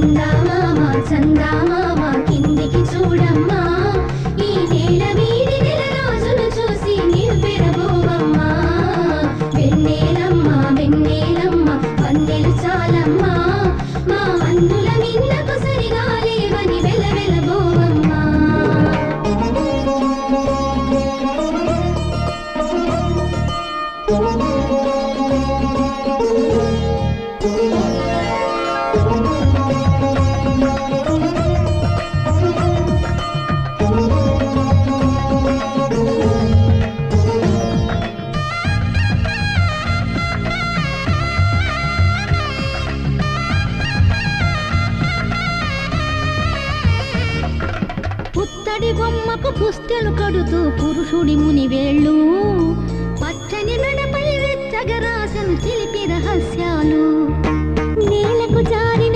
చందామామ చందామామ కిందికి చూడమ్మా ఈ నేల వీడి నెల రోజులు చూసి నివ్వెరబోవమ్మా వెన్నెలమ్మ వెన్నెలమ్మ వన్నెలు చాలమ్మా మా అన్నుల మిన్నకు సరిగా లేవని వెలవెలబోవమ్మా పుత్తడి బొమ్మకు పుస్తెలు కడుతూ పురుషుడి ముని వేళ్ళు పచ్చని మెడపై వెచ్చగరాసను చిలిపి రహస్యాలు